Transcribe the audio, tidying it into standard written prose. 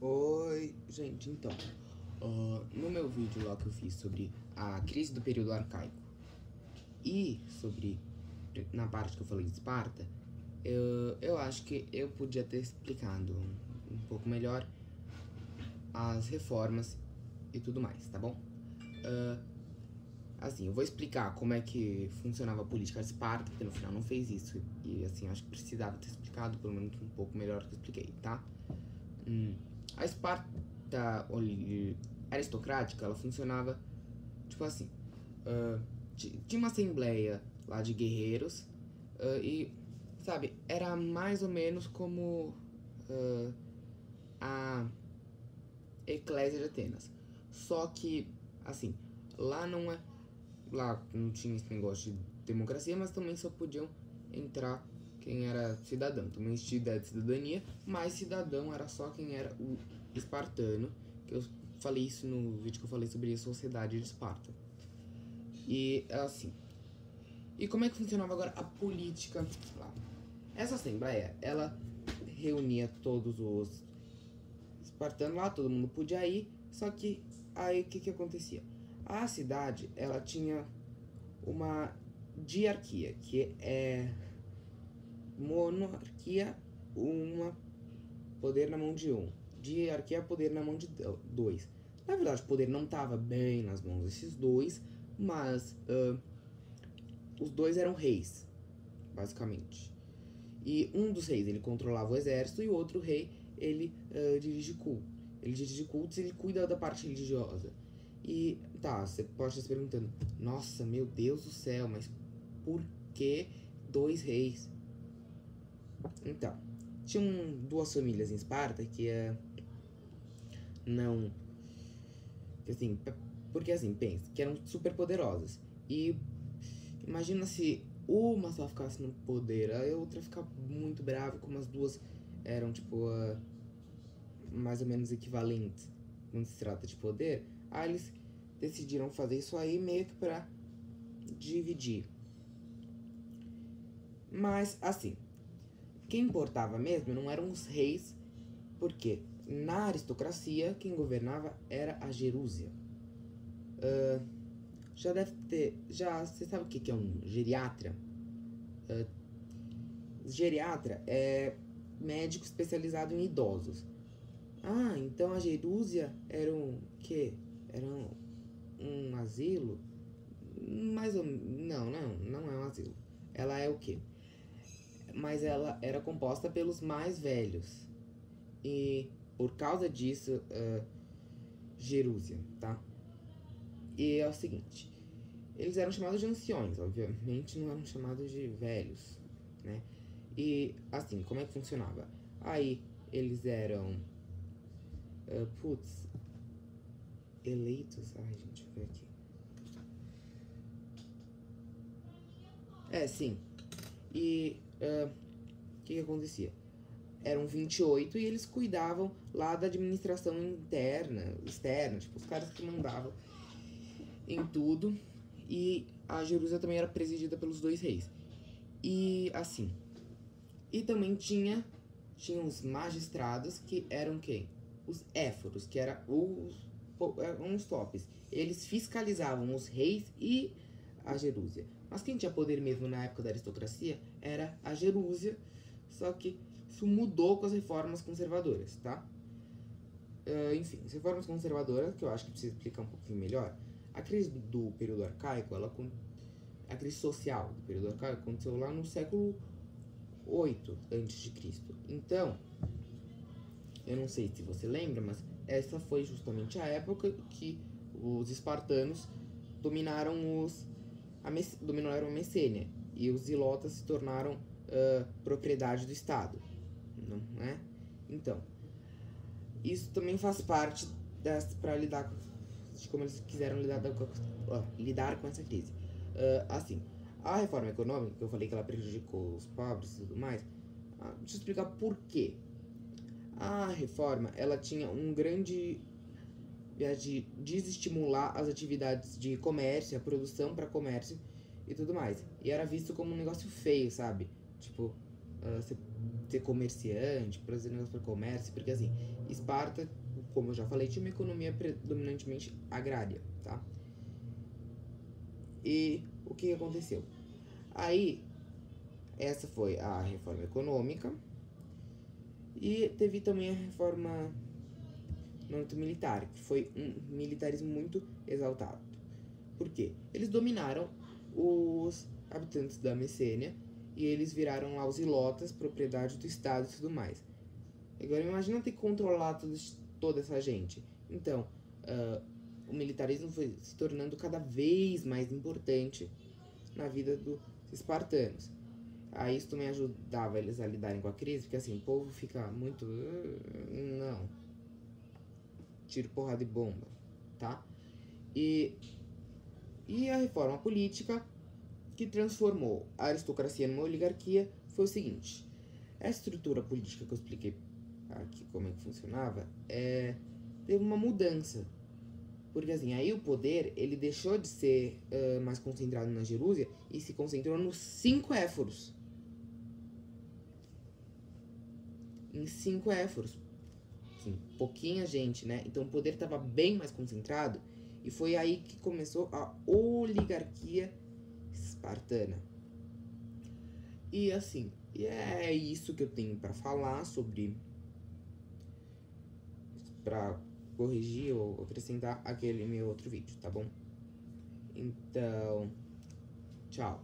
Oi, gente, então, no meu vídeo lá que eu fiz sobre a crise do período arcaico e sobre, na parte que eu falei de Esparta, eu acho que eu podia ter explicado um pouco melhor as reformas e tudo mais, tá bom? Assim, eu vou explicar como é que funcionava a política de Esparta, porque no final não fez isso, e assim, acho que precisava ter explicado pelo menos um pouco melhor do que eu expliquei, tá? A Esparta aristocrática, ela funcionava tipo assim, tinha uma assembleia lá de guerreiros e, sabe, era mais ou menos como a Eclésia de Atenas. Só que, assim, lá não tinha esse negócio de democracia, mas também só podiam entrar quem era cidadão. Também tinha ideia de cidadania, mas cidadão era só quem era o espartano, que eu falei isso no vídeo que eu falei sobre a sociedade de Esparta. E assim, e como é que funcionava agora a política lá? Essa assembleia, ela reunia todos os espartanos lá, todo mundo podia ir, só que aí o que acontecia? A cidade, ela tinha uma diarquia, que é monarquia, uma poder na mão de um. Diarquia, poder na mão de dois. Na verdade, o poder não estava bem nas mãos desses dois, mas os dois eram reis, basicamente. E um dos reis, ele controlava o exército, e o outro rei, ele dirige culto. Ele dirige cultos, ele cuida da parte religiosa. E tá, você pode estar se perguntando, nossa, meu Deus do céu, mas por que dois reis? Então, tinham duas famílias em Esparta que não... Assim, porque assim, pensa, que eram super poderosas. E imagina se uma só ficasse no poder, a outra ficar muito brava, como as duas eram, tipo, mais ou menos equivalentes quando se trata de poder. Aí eles decidiram fazer isso aí meio que pra dividir. Mas, assim, quem importava mesmo não eram os reis, porque na aristocracia quem governava era a Gerúsia. Já deve ter... Você sabe o que é um geriatra? Geriatra é médico especializado em idosos. Ah, então a Gerúsia era um quê? Era um asilo? Mais ou não é um asilo. Ela é o quê? Mas ela era composta pelos mais velhos. E por causa disso, Gerúsia, tá? E é o seguinte, eles eram chamados de anciões, obviamente não eram chamados de velhos, né? E assim, como é que funcionava? Aí eles eram eleitos. Ai, gente, deixa eu ver aqui. Sim. E o que acontecia? Eram 28 e eles cuidavam lá da administração externa, tipo, os caras que mandavam em tudo. E a Jerusalém também era presidida pelos dois reis. E assim. E também tinha os magistrados, que eram quem? Os éforos, que eram uns tops. Eles fiscalizavam os reis e a Gerúsia. Mas quem tinha poder mesmo na época da aristocracia era a Gerúsia, só que isso mudou com as reformas conservadoras, tá? Enfim, as reformas conservadoras, que eu acho que precisa explicar um pouquinho melhor. A crise do período arcaico, a crise social do período arcaico aconteceu lá no século 8 a.C. Então, eu não sei se você lembra, mas essa foi justamente a época que os espartanos dominaram a Messênia, e os zilotas se tornaram propriedade do Estado, não é? Então, isso também faz parte para lidar de como eles quiseram lidar com essa crise. Assim, a reforma econômica, que eu falei que ela prejudicou os pobres e tudo mais, deixa eu explicar por quê. A reforma, ela tinha um grande de desestimular as atividades de comércio, a produção para comércio e tudo mais. E era visto como um negócio feio, sabe? Tipo, ser comerciante, para fazer negócio para comércio, porque assim, Esparta, como eu já falei, tinha uma economia predominantemente agrária, tá? E o que aconteceu? Aí, essa foi a reforma econômica e teve também a reforma no âmbito militar, que foi um militarismo muito exaltado. Por quê? Eles dominaram os habitantes da Messênia e eles viraram lá os ilotas, propriedade do Estado e tudo mais. Agora imagina ter que controlar toda essa gente. Então, o militarismo foi se tornando cada vez mais importante na vida dos espartanos. Aí isso também ajudava eles a lidarem com a crise, porque assim, o povo fica muito... não. Tiro, porrada e bomba, tá? E a reforma política que transformou a aristocracia numa oligarquia foi o seguinte. A estrutura política que eu expliquei aqui como é que funcionava, teve uma mudança. Porque assim, aí o poder, ele deixou de ser mais concentrado na Jerusa e se concentrou nos 5 éforos. Em 5 éforos. Assim, pouquinha gente, né? Então o poder estava bem mais concentrado e foi aí que começou a oligarquia espartana. E assim, é isso que eu tenho para falar sobre, para corrigir ou acrescentar aquele meu outro vídeo, tá bom? Então, tchau.